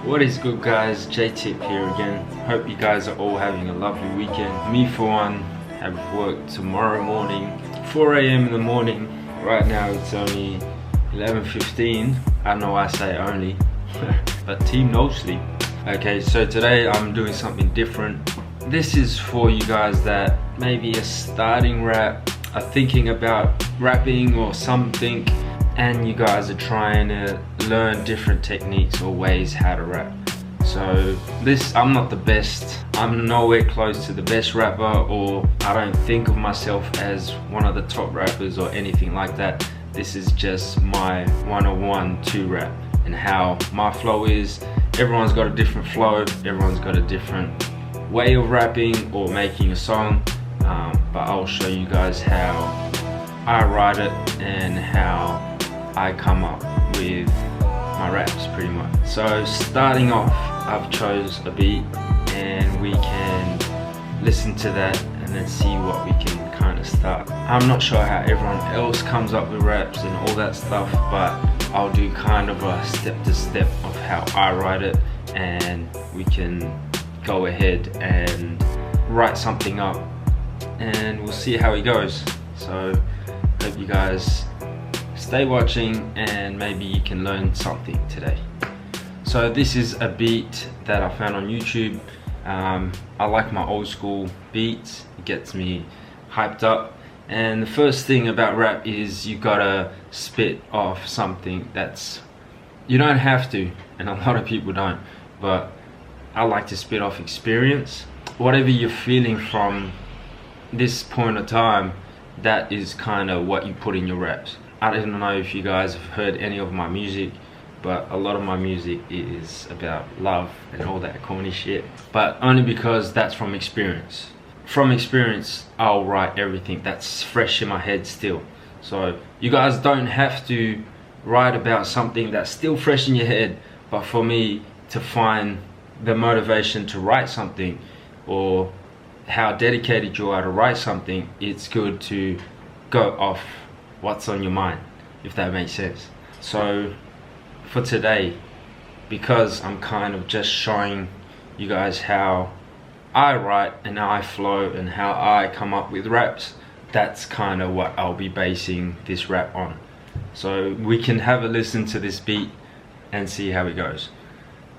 What is good, guys? Jtip here again. Hope you guys are all having a lovely weekend. Me for one have work tomorrow morning, 4 a.m. in the morning. Right now it's only 11:15. I know I say only, but team no sleep. Okay, so today I'm doing something different. This is for you guys that maybe are starting rap, are thinking about rapping or something, and you guys are trying to learn different techniques or ways how to rap. So I'm not the best, I'm nowhere close to the best rapper, or I don't think of myself as one of the top rappers or anything like that. This is just my 101 to rap and how my flow is. Everyone's got a different flow, everyone's got a different way of rapping or making a song, but I'll show you guys how I write it and how I come up with my raps pretty much. So starting off, I've chose a beat and we can listen to that and then see what we can kind of start. I'm not sure how everyone else comes up with raps and all that stuff, but I'll do kind of a step-to-step of how I write it, and we can go ahead and write something up and we'll see how it goes. So hope you guys stay watching and maybe you can learn something today. So this is a beat that I found on YouTube. I like my old school beats, it gets me hyped up. And the first thing about rap is you gotta spit off something that's, you don't have to, and a lot of people don't, but I like to spit off experience. Whatever you're feeling from this point of time, that is kind of what you put in your raps. I don't know if you guys have heard any of my music, but a lot of my music is about love and all that corny shit, but only because that's from experience. From experience, I'll write everything that's fresh in my head still. So you guys don't have to write about something that's still fresh in your head, but for me to find the motivation to write something, or how dedicated you are to write something, it's good to go off what's on your mind, if that makes sense. So for today, because I'm kind of just showing you guys how I write and how I flow and how I come up with raps, that's kind of what I'll be basing this rap on. So we can have a listen to this beat and see how it goes.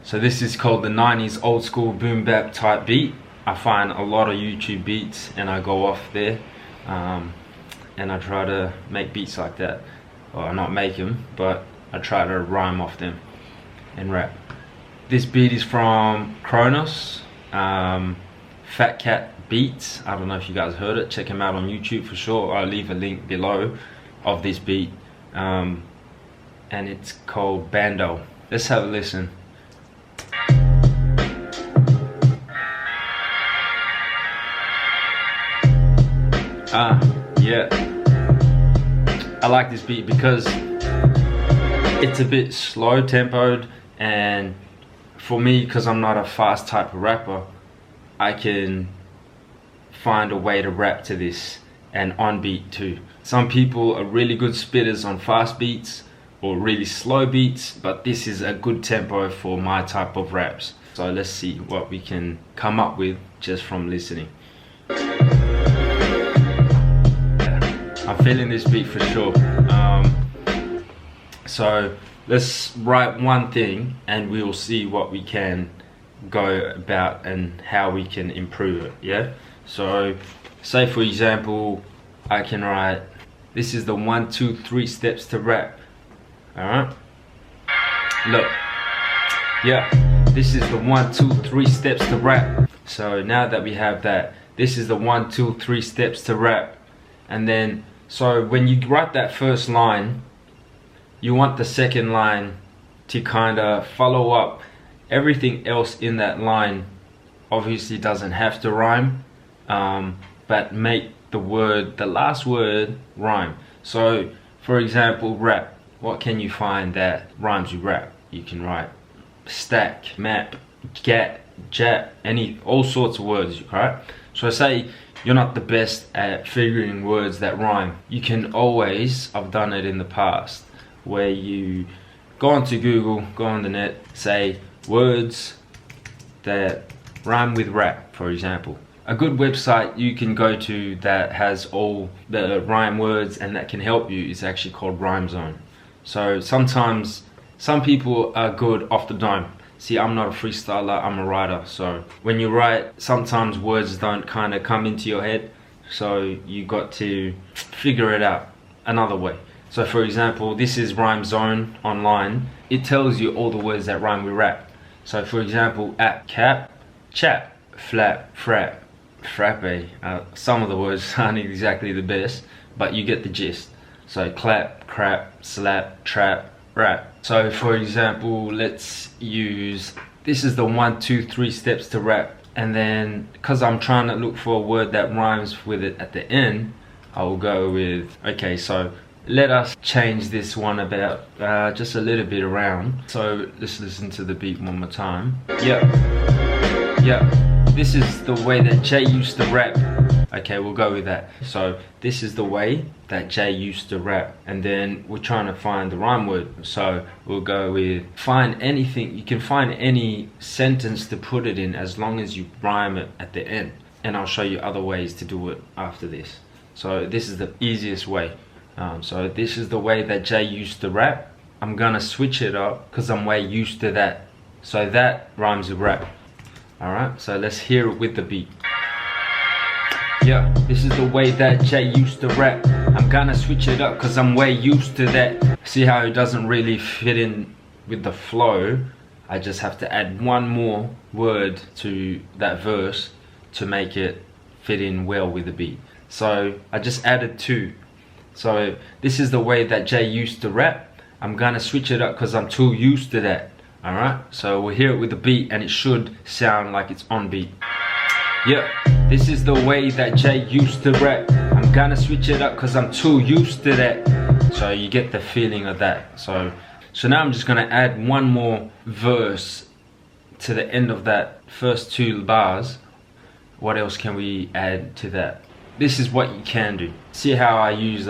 So this is called the 90s old school boom bap type beat. I find a lot of YouTube beats and I go off there, and I try to make beats like that. Well, not make them, but I try to rhyme off them and rap. This beat is from Kronos, Fat Cat Beats. I don't know if you guys heard it, check him out on YouTube for sure. I'll leave a link below of this beat, and it's called Bando. Let's have a listen. Yeah, I like this beat because it's a bit slow tempoed, and for me, because I'm not a fast type of rapper, I can find a way to rap to this and on beat too. Some people are really good spitters on fast beats or really slow beats, but this is a good tempo for my type of raps. So let's see what we can come up with just from listening. I'm feeling this beat for sure. So let's write one thing and we'll see what we can go about and how we can improve it, yeah? So say for example, I can write, this is the 1, 2, 3 steps to rap. Alright? Look. Yeah. This is the 1, 2, 3 steps to rap. So now that we have that, this is the 1, 2, 3 steps to rap. And then, so when you write that first line, you want the second line to kind of follow up. Everything else in that line obviously doesn't have to rhyme, but make the last word rhyme. So for example, rap, what can you find that rhymes with rap? You can write stack, map, get, jet, all sorts of words, right? So say you're not the best at figuring words that rhyme. You can always, I've done it in the past, where you go onto Google, go on the net, say words that rhyme with rap, for example. A good website you can go to that has all the rhyme words and that can help you is actually called Rhyme Zone. So sometimes some people are good off the dome. See, I'm not a freestyler, I'm a writer. So when you write, sometimes words don't kind of come into your head. So you got to figure it out another way. So for example, this is Rhyme Zone online. It tells you all the words that rhyme with rap. So for example, at, cap, chap, flap, frap, frappe. Some of the words aren't exactly the best, but you get the gist. So clap, crap, slap, trap, rap. So for example, let's use, this is the 1, 2, 3 steps to rap. And then, because I'm trying to look for a word that rhymes with it at the end, I will go with, okay, so let us change this one about just a little bit around. So let's listen to the beat one more time. Yeah, this is the way that Jay used to rap. Okay, we'll go with that. So this is the way that Jay used to rap, and then we're trying to find the rhyme word. So we'll go with, find anything. You can find any sentence to put it in as long as you rhyme it at the end. And I'll show you other ways to do it after this. So this is the easiest way. So this is the way that Jay used to rap. I'm gonna switch it up because I'm way used to that. So that rhymes with rap. Alright, so let's hear it with the beat. Yeah, this is the way that Jay used to rap. I'm gonna switch it up cause I'm way used to that. See how it doesn't really fit in with the flow? I just have to add one more word to that verse to make it fit in well with the beat. So I just added 2. So this is the way that Jay used to rap. I'm gonna switch it up cause I'm too used to that. Alright, so we'll hear it with the beat and it should sound like it's on beat. Yeah, this is the way that Jay used to rap. I'm gonna switch it up cause I'm too used to that. So you get the feeling of that. So now I'm just gonna add one more verse to the end of that first 2 bars. What else can we add to that? This is what you can do. See how I use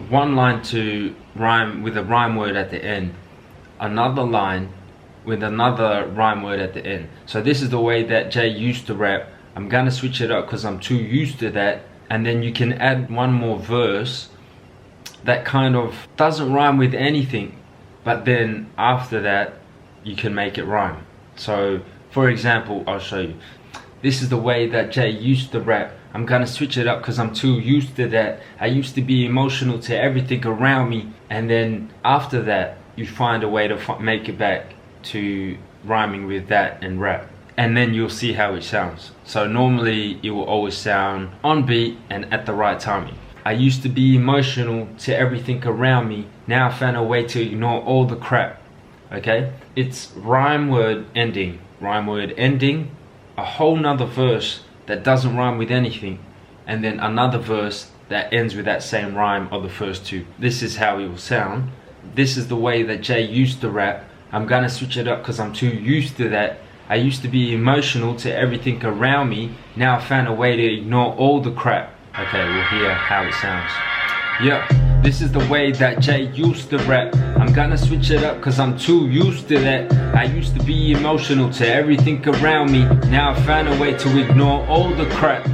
one line to rhyme with a rhyme word at the end, another line with another rhyme word at the end. So this is the way that Jay used to rap. I'm gonna switch it up because I'm too used to that. And then you can add one more verse that kind of doesn't rhyme with anything, but then after that you can make it rhyme. So for example, I'll show you. This is the way that Jay used to rap. I'm gonna switch it up cause I'm too used to that. I used to be emotional to everything around me. And then after that, you find a way to make it back to rhyming with that and rap. And then you'll see how it sounds. So normally it will always sound on beat and at the right timing. I used to be emotional to everything around me. Now I found a way to ignore all the crap. Okay? It's rhyme word ending, a whole nother verse that doesn't rhyme with anything, and then another verse that ends with that same rhyme of the first 2. This is how it will sound. This is the way that Jay used to rap. I'm gonna switch it up cause I'm too used to that. I used to be emotional to everything around me. Now I found a way to ignore all the crap. Okay, we'll hear how it sounds. Yeah, this is the way that Jay used to rap. I'm gonna switch it up cause I'm too used to that. I used to be emotional to everything around me. Now I found a way to ignore all the crap.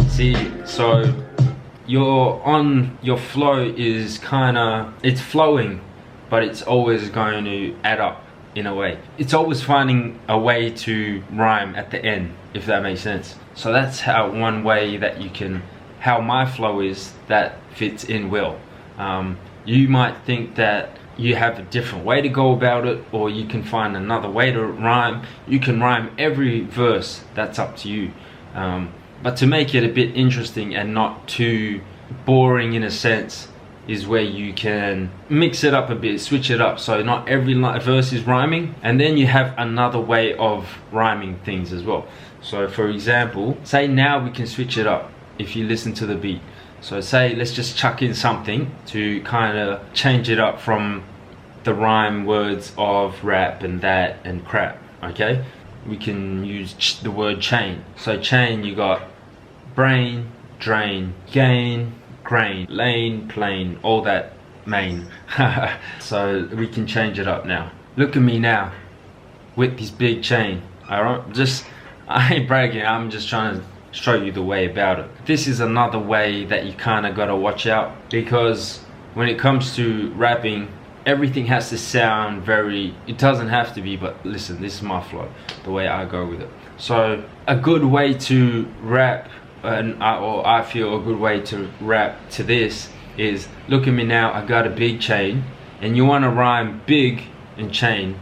See, so your flow is kinda, it's flowing, but it's always going to add up in a way. It's always finding a way to rhyme at the end, if that makes sense. So that's how one way that you can, how my flow is, that fits in well. You might think that you have a different way to go about it, or you can find another way to rhyme. You can rhyme every verse, that's up to you. But to make it a bit interesting and not too boring in a sense, is where you can mix it up a bit, switch it up, so not every verse is rhyming, and then you have another way of rhyming things as well. So for example, say now we can switch it up if you listen to the beat. So say let's just chuck in something to kind of change it up from the rhyme words of rap and that and crap. Okay, we can use the word chain. So chain, you got brain, drain, gain, grain, lane, plane, all that main. So we can change it up now. Look at me now. with this big chain. I ain't bragging, I'm just trying to show you the way about it. This is another way that you kind of gotta watch out, because when it comes to rapping, everything has to sound very, it doesn't have to be, but listen, this is my flow, the way I go with it. So a good way to rap, or I feel a good way to rap to this is, look at me now, I got a big chain, and you want to rhyme big and chain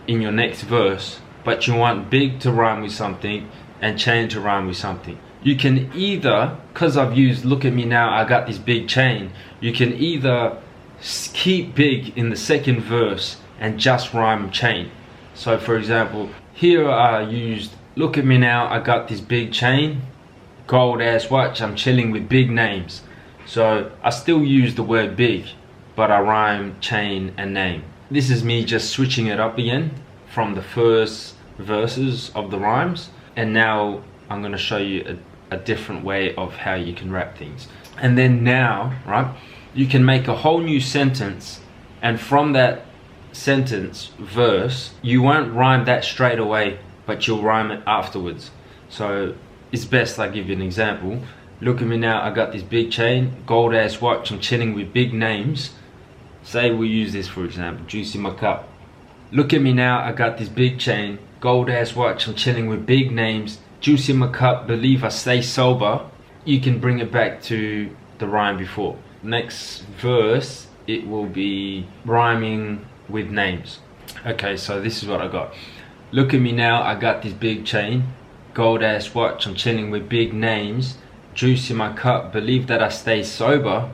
in your next verse, but you want big to rhyme with something and chain to rhyme with something. You can either, because I've used look at me now, I got this big chain, you can either keep big in the second verse and just rhyme chain. So for example, here I used look at me now, I got this big chain, gold ass watch, I'm chilling with big names. So I still use the word big, but I rhyme chain and name. This is me just switching it up again from the first verses of the rhymes, and now I'm going to show you a different way of how you can rap things. And then now, right, you can make a whole new sentence, and from that sentence verse, you won't rhyme that straight away, but you'll rhyme it afterwards. So it's best I give you an example. Look at me now, I got this big chain, gold ass watch, I'm chilling with big names. Say we use this for example, juice in my cup. Look at me now, I got this big chain, gold ass watch, I'm chilling with big names, juice in my cup, believe I stay sober. You can bring it back to the rhyme before. Next verse, it will be rhyming with names. Okay, so this is what I got. Look at me now, I got this big chain, gold ass watch, I'm chilling with big names, juice in my cup, believe that I stay sober.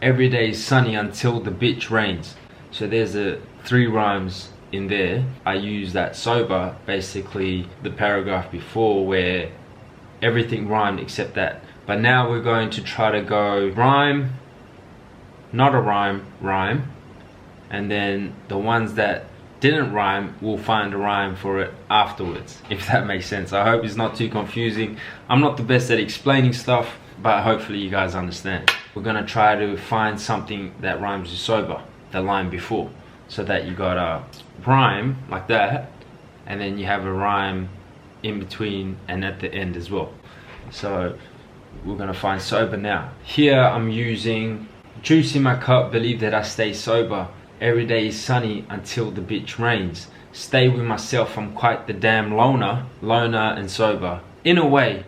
Every day is sunny until the bitch rains. So there's 3 rhymes in there. I use that sober, basically the paragraph before where everything rhymed except that. But now we're going to try to go rhyme, not a rhyme, rhyme. And then the ones that didn't rhyme, we'll find a rhyme for it afterwards, if that makes sense. I hope it's not too confusing. I'm not the best at explaining stuff, but hopefully you guys understand. We're gonna try to find something that rhymes with sober, the line before, so that you got a rhyme like that, and then you have a rhyme in between and at the end as well. So we're gonna find sober now. Here I'm using juice in my cup, believe that I stay sober. Every day is sunny until the bitch rains. Stay with myself, I'm quite the damn loner. Loner and sober. In a way,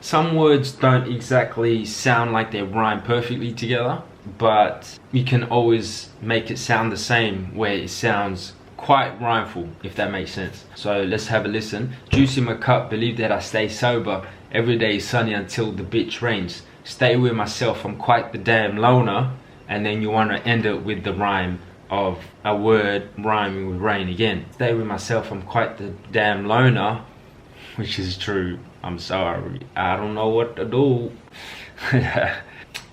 some words don't exactly sound like they rhyme perfectly together, but you can always make it sound the same where it sounds quite rhymeful, if that makes sense. So let's have a listen. Juice in my cup, believe that I stay sober. Every day is sunny until the bitch rains. Stay with myself, I'm quite the damn loner. And then you want to end it with the rhyme of a word rhyming with rain again. Stay with myself, I'm quite the damn loner, which is true. I'm sorry, I don't know what to do.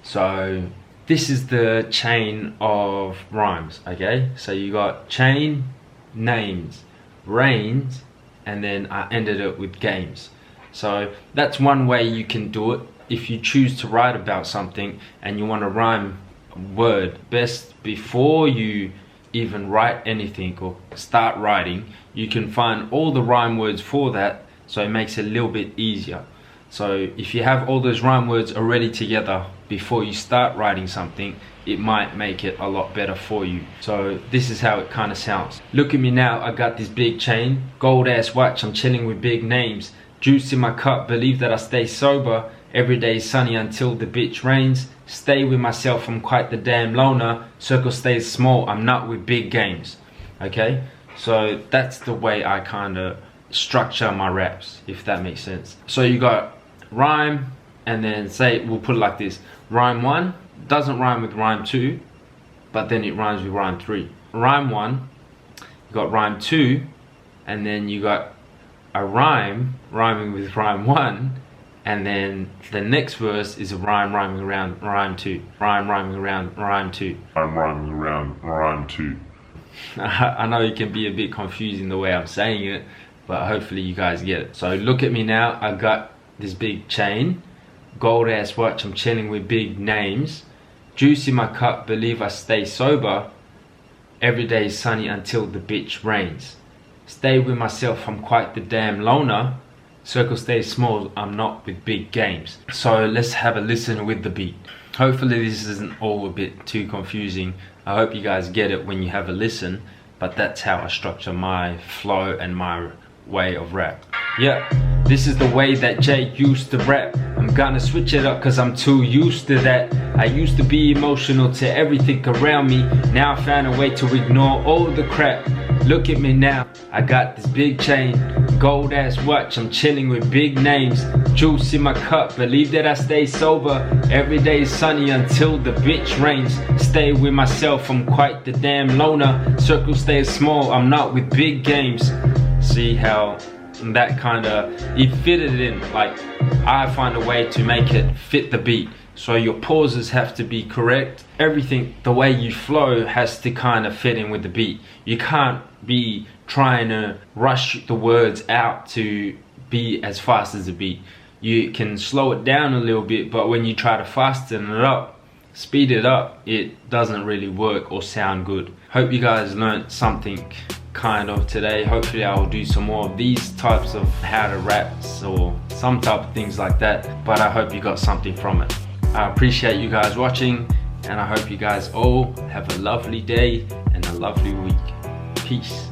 So this is the chain of rhymes, okay? So you got chain, names, rains, and then I ended it with games. So that's one way you can do it. If you choose to write about something and you want to rhyme word, best before you even write anything or start writing, you can find all the rhyme words for that, so it makes it a little bit easier. So if you have all those rhyme words already together before you start writing something, it might make it a lot better for you. So this is how it kind of sounds. Look at me now, I got this big chain, gold ass watch, I'm chilling with big names, juice in my cup, believe that I stay sober. Every day is sunny until the bitch rains. Stay with myself, I'm quite the damn loner. Circle stays small, I'm not with big games. Okay, so that's the way I kind of structure my raps, if that makes sense. So you got rhyme, and then say, we'll put it like this. Rhyme 1 doesn't rhyme with rhyme 2, but then it rhymes with rhyme 3. Rhyme 1, you got rhyme 2, and then you got a rhyme rhyming with rhyme 1, and then the next verse is a rhyme rhyming around rhyme 2. Rhyme rhyming around rhyme 2. Rhyme rhyming around rhyme 2. I know it can be a bit confusing the way I'm saying it, but hopefully you guys get it. So look at me now, I got this big chain, gold ass watch, I'm chilling with big names, juice in my cup, believe I stay sober. Every day is sunny until the bitch rains. Stay with myself, I'm quite the damn loner. Circle stays small, I'm not with big games. So let's have a listen with the beat. Hopefully this isn't all a bit too confusing. I hope you guys get it when you have a listen, but that's how I structure my flow and my way of rap. Yeah, this is the way that Jay used to rap. I'm gonna switch it up cause I'm too used to that. I used to be emotional to everything around me. Now I found a way to ignore all the crap. Look at me now, I got this big chain, gold ass watch, I'm chilling with big names. Juice in my cup, believe that I stay sober. Every day is sunny until the bitch rains. Stay with myself, I'm quite the damn loner. Circle stays small, I'm not with big games. See how that kinda, it fitted in, like I find a way to make it fit the beat. So your pauses have to be correct. Everything, the way you flow has to kind of fit in with the beat. You can't be trying to rush the words out to be as fast as the beat. You can slow it down a little bit, but when you try to fasten it up, speed it up, it doesn't really work or sound good. Hope you guys learned something kind of today. Hopefully I will do some more of these types of how to raps or some type of things like that, but I hope you got something from it. I appreciate you guys watching, and I hope you guys all have a lovely day and a lovely week. Peace.